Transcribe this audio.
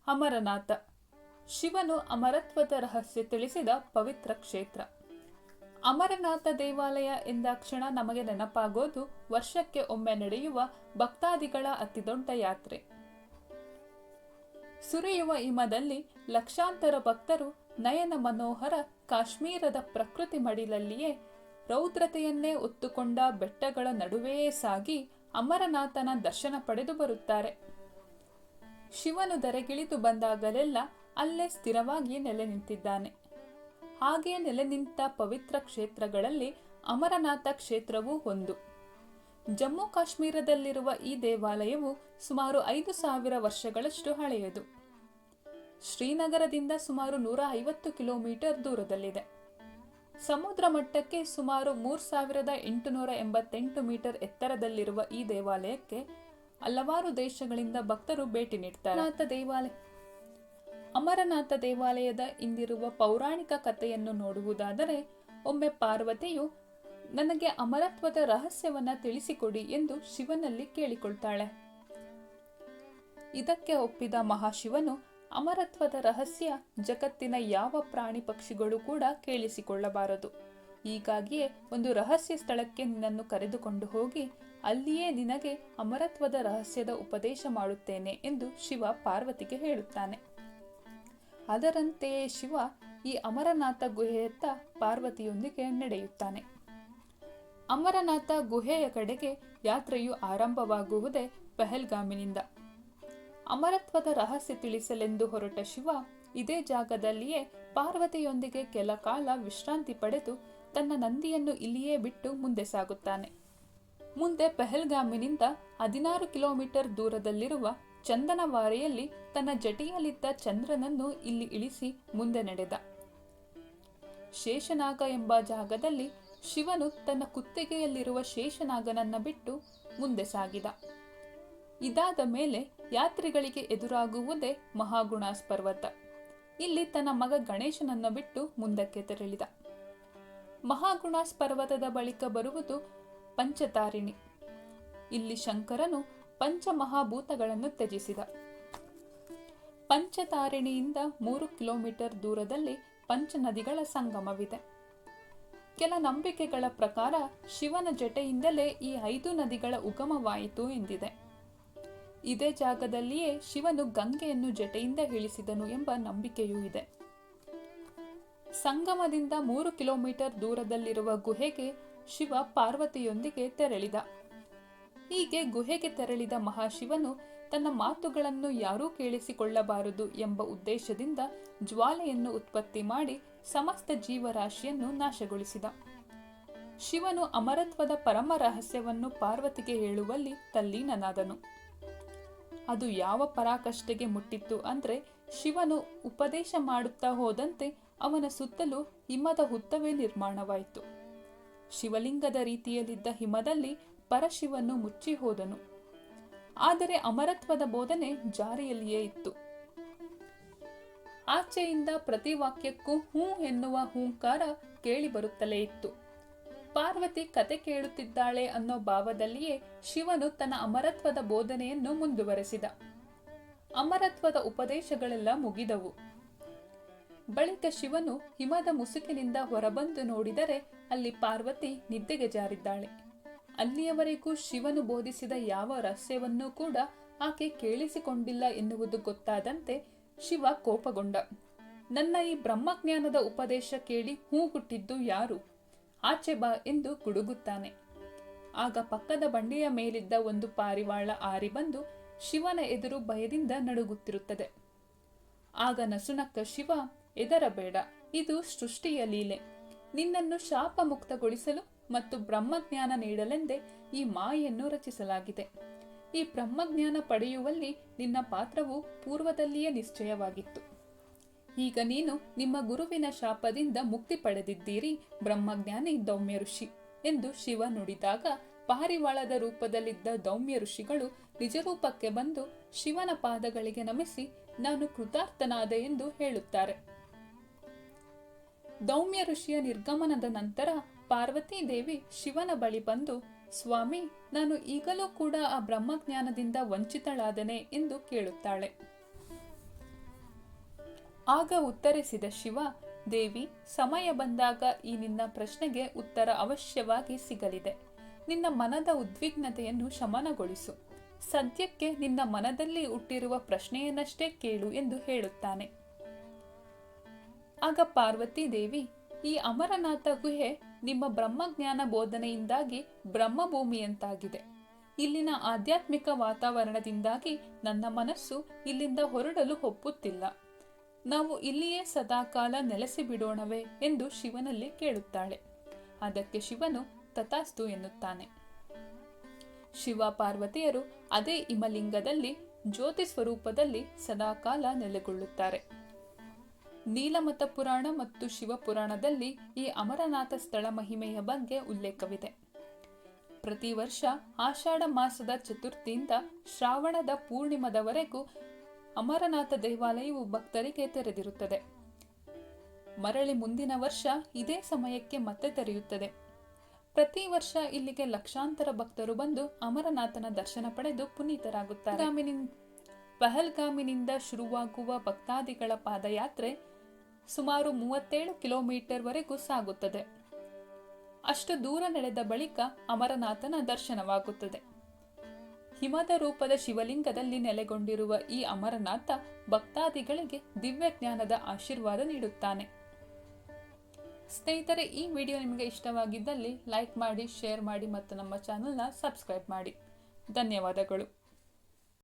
ಅಮರನಾಥ ಶಿವನು ಅಮರತ್ವದ ರಹಸ್ಯ ತಿಳಿಸಿದ ಪವಿತ್ರ ಕ್ಷೇತ್ರ. ಅಮರನಾಥ ದೇವಾಲಯ ಎಂದಾಕ್ಷಣ ನಮಗೆ ನೆನಪಾಗೋದು ವರ್ಷಕ್ಕೆ ಒಮ್ಮೆ ನಡೆಯುವ ಭಕ್ತಾದಿಗಳ ಅತಿದೊಡ್ಡ ಯಾತ್ರೆ. ಸುರಿಯುವ ಹಿಮದಲ್ಲಿ ಲಕ್ಷಾಂತರ ಭಕ್ತರು ನಯನ ಮನೋಹರ ಕಾಶ್ಮೀರದ ಪ್ರಕೃತಿ ಮಡಿಲಲ್ಲಿಯೇ ರೌದ್ರತೆಯನ್ನೇ ಒತ್ತುಕೊಂಡ ಬೆಟ್ಟಗಳ ನಡುವೆಯೇ ಸಾಗಿ ಅಮರನಾಥನ ದರ್ಶನ ಪಡೆದು ಬರುತ್ತಾರೆ. ಶಿವನು ಧರೆಗಿಳಿದು ಬಂದಾಗಲೆಲ್ಲ ಅಲ್ಲೇ ಸ್ಥಿರವಾಗಿ ನೆಲೆ ನಿಂತಿದ್ದಾನೆ. ಹಾಗೆ ನೆಲೆ ನಿಂತ ಪವಿತ್ರ ಕ್ಷೇತ್ರಗಳಲ್ಲಿ ಅಮರನಾಥ ಕ್ಷೇತ್ರವೂ ಒಂದು. ಜಮ್ಮು ಕಾಶ್ಮೀರದಲ್ಲಿರುವ ಈ ದೇವಾಲಯವು ಸುಮಾರು 5,000 ವರ್ಷಗಳಷ್ಟು ಹಳೆಯದು. ಶ್ರೀನಗರದಿಂದ ಸುಮಾರು 150 ಕಿಲೋಮೀಟರ್ ದೂರದಲ್ಲಿದೆ. ಸಮುದ್ರ ಮಟ್ಟಕ್ಕೆ ಸುಮಾರು 3,888 ಮೀಟರ್ ಎತ್ತರದಲ್ಲಿರುವ ಈ ದೇವಾಲಯಕ್ಕೆ ಹಲವಾರು ದೇಶಗಳಿಂದ ಭಕ್ತರು ಭೇಟಿ ನೀಡ್ತಾರೆ. ಅಮರನಾಥ ದೇವಾಲಯದ ಹಿಂದಿರುವ ಪೌರಾಣಿಕ ಕಥೆಯನ್ನು ನೋಡುವುದಾದರೆ, ಒಮ್ಮೆ ಪಾರ್ವತಿಯು ನನಗೆ ಅಮರತ್ವದ ರಹಸ್ಯವನ್ನ ತಿಳಿಸಿಕೊಡಿ ಎಂದು ಶಿವನಲ್ಲಿ ಕೇಳಿಕೊಳ್ತಾಳೆ. ಇದಕ್ಕೆ ಒಪ್ಪಿದ ಮಹಾಶಿವನು ಅಮರತ್ವದ ರಹಸ್ಯ ಜಗತ್ತಿನ ಯಾವ ಪ್ರಾಣಿ ಪಕ್ಷಿಗಳು ಕೂಡ ಕೇಳಿಸಿಕೊಳ್ಳಬಾರದು. ಹೀಗಾಗಿಯೇ ಒಂದು ರಹಸ್ಯ ಸ್ಥಳಕ್ಕೆ ನಿನ್ನನ್ನು ಕರೆದುಕೊಂಡು ಹೋಗಿ ಅಲ್ಲಿಯೇ ನಿನಗೆ ಅಮರತ್ವದ ರಹಸ್ಯದ ಉಪದೇಶ ಮಾಡುತ್ತೇನೆ ಎಂದು ಶಿವ ಪಾರ್ವತಿಗೆ ಹೇಳುತ್ತಾನೆ. ಅದರಂತೆಯೇ ಶಿವ ಈ ಅಮರನಾಥ ಗುಹೆಯತ್ತ ಪಾರ್ವತಿಯೊಂದಿಗೆ ನಡೆಯುತ್ತಾನೆ. ಅಮರನಾಥ ಗುಹೆಯ ಕಡೆಗೆ ಯಾತ್ರೆಯು ಆರಂಭವಾಗುವುದೇ ಪಹಲ್ಗಾಮಿನಿಂದ. ಅಮರತ್ವದ ರಹಸ್ಯ ತಿಳಿಸಲೆಂದು ಹೊರಟ ಶಿವ ಇದೇ ಜಾಗದಲ್ಲಿಯೇ ಪಾರ್ವತಿಯೊಂದಿಗೆ ಕೆಲ ಕಾಲ ವಿಶ್ರಾಂತಿ ಪಡೆದು ತನ್ನ ನಂದಿಯನ್ನು ಇಲ್ಲಿಯೇ ಬಿಟ್ಟು ಮುಂದೆ ಸಾಗುತ್ತಾನೆ. ಮುಂದೆ ಪಹಲ್ಗಾಮಿನಿಂದ 16 ಕಿಲೋಮೀಟರ್ ದೂರದಲ್ಲಿರುವ ಚಂದನವಾರಿಯಲ್ಲಿ ತನ್ನ ಜಟಿಯಲ್ಲಿದ್ದ ಚಂದ್ರನನ್ನು ಇಲ್ಲಿ ಇಳಿಸಿ ಮುಂದೆ ನಡೆದ. ಶೇಷನಾಗ ಎಂಬ ಜಾಗದಲ್ಲಿ ಶಿವನು ತನ್ನ ಕುತ್ತಿಗೆಯಲ್ಲಿರುವ ಶೇಷನಾಗನನ್ನ ಬಿಟ್ಟು ಮುಂದೆ ಸಾಗಿದ. ಇದಾದ ಮೇಲೆ ಯಾತ್ರಿಗಳಿಗೆ ಎದುರಾಗುವುದೇ ಮಹಾಗುಣಾಸ್ ಪರ್ವತ. ಇಲ್ಲಿ ತನ್ನ ಮಗ ಗಣೇಶನನ್ನ ಬಿಟ್ಟು ಮುಂದಕ್ಕೆ ತೆರಳಿದ. ಮಹಾಗುಣಾಸ್ ಪರ್ವತದ ಬಳಿಕ ಬರುವುದು ಪಂಚತಾರಿಣಿ. ಇಲ್ಲಿ ಶಂಕರನು ಪಂಚಮಹಾಭೂತಗಳನ್ನು ತ್ಯಜಿಸಿದ. ಪಂಚತಾರಿಣಿಯಿಂದ 3 ಕಿಲೋಮೀಟರ್ ದೂರದಲ್ಲಿ ಪಂಚನದಿಗಳ ಸಂಗಮವಿದೆ. ಕೆಲ ನಂಬಿಕೆಗಳ ಪ್ರಕಾರ ಶಿವನ ಜಟೆಯಿಂದಲೇ ಈ 5 ನದಿಗಳ ಉಗಮವಾಯಿತು ಎಂದಿದೆ. ಇದೇ ಜಾಗದಲ್ಲಿಯೇ ಶಿವನು ಗಂಗೆಯನ್ನು ಜಟೆಯಿಂದ ಇಳಿಸಿದನು ಎಂಬ ನಂಬಿಕೆಯೂ ಇದೆ. ಸಂಗಮದಿಂದ 3 ಕಿಲೋಮೀಟರ್ ದೂರದಲ್ಲಿರುವ ಗುಹೆಗೆ ಶಿವ ಪಾರ್ವತಿಯೊಂದಿಗೆ ತೆರಳಿದ. ಹೀಗೆ ಗುಹೆಗೆ ತೆರಳಿದ ಮಹಾಶಿವನು ತನ್ನ ಮಾತುಗಳನ್ನು ಯಾರೂ ಕೇಳಿಸಿಕೊಳ್ಳಬಾರದು ಎಂಬ ಉದ್ದೇಶದಿಂದ ಜ್ವಾಲೆಯನ್ನು ಉತ್ಪತ್ತಿ ಮಾಡಿ ಸಮಸ್ತ ಜೀವರಾಶಿಯನ್ನು ನಾಶಗೊಳಿಸಿದ. ಶಿವನು ಅಮರತ್ವದ ಪರಮ ರಹಸ್ಯವನ್ನು ಪಾರ್ವತಿಗೆ ಹೇಳುವಲ್ಲಿ ತಲ್ಲೀನನಾದನು. ಅದು ಯಾವ ಪರಾಕಷ್ಟೆಗೆ ಮುಟ್ಟಿತ್ತು ಅಂದ್ರೆ, ಶಿವನು ಉಪದೇಶ ಮಾಡುತ್ತಾ ಹೋದಂತೆ ಅವನ ಸುತ್ತಲೂ ಹಿಮದ ಹುತ್ತವೇ ನಿರ್ಮಾಣವಾಯಿತು. ಶಿವಲಿಂಗದ ರೀತಿಯಲ್ಲಿದ್ದ ಹಿಮದಲ್ಲಿ ಪರಶಿವನು ಮುಚ್ಚಿ ಹೋದನು. ಆದರೆ ಅಮರತ್ವದ ಬೋಧನೆ ಜಾರಿಯಲ್ಲಿಯೇ ಇತ್ತು. ಆಚೆಯಿಂದ ಪ್ರತಿ ವಾಕ್ಯಕ್ಕೂ ಹೂ ಎನ್ನುವ ಹೂಂಕಾರ ಕೇಳಿ ಬರುತ್ತಲೇ ಇತ್ತು. ಪಾರ್ವತಿ ಕತೆ ಕೇಳುತ್ತಿದ್ದಾಳೆ ಅನ್ನೋ ಭಾವದಲ್ಲಿಯೇ ಶಿವನು ತನ್ನ ಅಮರತ್ವದ ಬೋಧನೆಯನ್ನು ಮುಂದುವರೆಸಿದ. ಅಮರತ್ವದ ಉಪದೇಶಗಳೆಲ್ಲ ಮುಗಿದವು. ಬಳಿಕ ಶಿವನು ಹಿಮದ ಮುಸುಕಿನಿಂದ ಹೊರಬಂದು ನೋಡಿದರೆ ಅಲ್ಲಿ ಪಾರ್ವತಿ ನಿದ್ದೆಗೆ ಜಾರಿದ್ದಾಳೆ. ಅಲ್ಲಿಯವರೆಗೂ ಶಿವನು ಬೋಧಿಸಿದ ಯಾವ ರಹಸ್ಯವನ್ನೂ ಕೂಡ ಆಕೆ ಕೇಳಿಸಿಕೊಂಡಿಲ್ಲ ಎನ್ನುವುದು ಗೊತ್ತಾದಂತೆ ಶಿವ ಕೋಪಗೊಂಡ. ನನ್ನ ಈ ಬ್ರಹ್ಮಜ್ಞಾನದ ಉಪದೇಶ ಕೇಳಿ ಹೂಗುಟ್ಟಿದ್ದು ಯಾರು? ಆಚೆ ಬಾ ಎಂದು ಗುಡುಗುತ್ತಾನೆ. ಆಗ ಪಕ್ಕದ ಬಂಡೆಯ ಮೇಲಿದ್ದ ಒಂದು ಪಾರಿವಾಳ ಆರಿ ಬಂದು ಶಿವನ ಎದುರು ಭಯದಿಂದ ನಡುಗುತ್ತಿರುತ್ತದೆ. ಆಗ ನಸುನಕ್ಕ ಶಿವ, ಹೆದರಬೇಡ, ಇದು ಸೃಷ್ಟಿಯ ಲೀಲೆ. ನಿನ್ನನ್ನು ಶಾಪ ಮುಕ್ತಗೊಳಿಸಲು ಮತ್ತು ಬ್ರಹ್ಮಜ್ಞಾನ ನೀಡಲೆಂದೇ ಈ ಮಾಯೆಯನ್ನು ರಚಿಸಲಾಗಿದೆ. ಈ ಬ್ರಹ್ಮಜ್ಞಾನ ಪಡೆಯುವಲ್ಲಿ ನಿನ್ನ ಪಾತ್ರವು ಪೂರ್ವದಲ್ಲಿಯೇ ನಿಶ್ಚಯವಾಗಿತ್ತು. ಈಗ ನೀನು ನಿಮ್ಮ ಗುರುವಿನ ಶಾಪದಿಂದ ಮುಕ್ತಿ ಪಡೆದಿದ್ದೀರಿ, ಬ್ರಹ್ಮಜ್ಞಾನಿ ದೌಮ್ಯ ಋಷಿ ಎಂದು ಶಿವ ನುಡಿದಾಗ ಪಾರಿವಾಳದ ರೂಪದಲ್ಲಿದ್ದ ದೌಮ್ಯ ಋಷಿಗಳು ನಿಜರೂಪಕ್ಕೆ ಬಂದು ಶಿವನ ಪಾದಗಳಿಗೆ ನಮಿಸಿ ನಾನು ಕೃತಾರ್ಥನಾದೆ ಎಂದು ಹೇಳುತ್ತಾರೆ. ದೌಮ್ಯ ಋಷಿಯ ನಿರ್ಗಮನದ ನಂತರ ಪಾರ್ವತೀ ದೇವಿ ಶಿವನ ಬಳಿ ಬಂದು, ಸ್ವಾಮಿ, ನಾನು ಈಗಲೂ ಕೂಡ ಆ ಬ್ರಹ್ಮಜ್ಞಾನದಿಂದ ವಂಚಿತಳಾದನೆ ಎಂದು ಕೇಳುತ್ತಾಳೆ. ಆಗ ಉತ್ತರಿಸಿದ ಶಿವ, ದೇವಿ, ಸಮಯ ಬಂದಾಗ ಈ ನಿನ್ನ ಪ್ರಶ್ನೆಗೆ ಉತ್ತರ ಅವಶ್ಯವಾಗಿ ಸಿಗಲಿದೆ. ನಿನ್ನ ಮನದ ಉದ್ವಿಗ್ನತೆಯನ್ನು ಶಮನಗೊಳಿಸು. ಸದ್ಯಕ್ಕೆ ನಿನ್ನ ಮನದಲ್ಲಿ ಹುಟ್ಟಿರುವ ಪ್ರಶ್ನೆಯನ್ನಷ್ಟೇ ಕೇಳು ಎಂದು ಹೇಳುತ್ತಾನೆ. ಆಗ ಪಾರ್ವತಿ ದೇವಿ, ಈ ಅಮರನಾಥ ಗುಹೆ ನಿಮ್ಮ ಬ್ರಹ್ಮಜ್ಞಾನ ಬೋಧನೆಯಿಂದಾಗಿ ಬ್ರಹ್ಮಭೂಮಿಯಂತಾಗಿದೆ. ಇಲ್ಲಿನ ಆಧ್ಯಾತ್ಮಿಕ ವಾತಾವರಣದಿಂದಾಗಿ ನನ್ನ ಮನಸ್ಸು ಇಲ್ಲಿಂದ ಹೊರಡಲು ಒಪ್ಪುತ್ತಿಲ್ಲ. ನಾವು ಇಲ್ಲಿಯೇ ಸದಾಕಾಲ ನೆಲೆಸಿ ಬಿಡೋಣವೇ ಎಂದು ಶಿವನಲ್ಲಿ ಕೇಳುತ್ತಾಳೆ. ಅದಕ್ಕೆ ಶಿವನು ತಥಾಸ್ತು ಎನ್ನುತ್ತಾನೆ. ಶಿವ ಪಾರ್ವತಿಯರು ಅದೇ ಹಿಮಲಿಂಗದಲ್ಲಿ ಜ್ಯೋತಿ ಸ್ವರೂಪದಲ್ಲಿ ಸದಾಕಾಲ ನೆಲೆಗೊಳ್ಳುತ್ತಾರೆ. ನೀಲಮತ ಪುರಾಣ ಮತ್ತು ಶಿವಪುರಾಣದಲ್ಲಿ ಈ ಅಮರನಾಥ ಸ್ಥಳ ಮಹಿಮೆಯ ಬಗ್ಗೆ ಉಲ್ಲೇಖವಿದೆ. ಪ್ರತಿ ವರ್ಷ ಆಷಾಢ ಮಾಸದ ಚತುರ್ಥಿಯಿಂದ ಶ್ರಾವಣದ ಪೂರ್ಣಿಮದವರೆಗೂ ಅಮರನಾಥ ದೇವಾಲಯವು ಭಕ್ತರಿಗೆ ತೆರೆದಿರುತ್ತದೆ. ಮರಳಿ ಮುಂದಿನ ವರ್ಷ ಇದೇ ಸಮಯಕ್ಕೆ ಮತ್ತೆ ತೆರೆಯುತ್ತದೆ. ಪ್ರತಿ ವರ್ಷ ಇಲ್ಲಿಗೆ ಲಕ್ಷಾಂತರ ಭಕ್ತರು ಬಂದು ಅಮರನಾಥನ ದರ್ಶನ ಪಡೆದು ಪುನೀತರಾಗುತ್ತಾರೆ. ಪಹಲ್ಗಾಮಿನಿಂದ ಶುರುವಾಗುವ ಭಕ್ತಾದಿಗಳ ಪಾದಯಾತ್ರೆ ಸುಮಾರು 37 ಕಿಲೋಮೀಟರ್ ವರೆಗೂ ಸಾಗುತ್ತದೆ. ಅಷ್ಟು ದೂರ ನಡೆದ ಬಳಿಕ ಅಮರನಾಥನ ದರ್ಶನವಾಗುತ್ತದೆ. ಹಿಮದ ರೂಪದ ಶಿವಲಿಂಗದಲ್ಲಿ ನೆಲೆಗೊಂಡಿರುವ ಈ ಅಮರನಾಥ ಭಕ್ತಾದಿಗಳಿಗೆ ದಿವ್ಯ ಜ್ಞಾನದ ಆಶೀರ್ವಾದ ನೀಡುತ್ತಾನೆ. ಸ್ನೇಹಿತರೆ, ಈ ವಿಡಿಯೋ ನಿಮಗೆ ಇಷ್ಟವಾಗಿದ್ದಲ್ಲಿ ಲೈಕ್ ಮಾಡಿ, ಶೇರ್ ಮಾಡಿ ಮತ್ತು ನಮ್ಮ ಚಾನೆಲ್ನ ಸಬ್ಸ್ಕ್ರೈಬ್ ಮಾಡಿ. ಧನ್ಯವಾದಗಳು.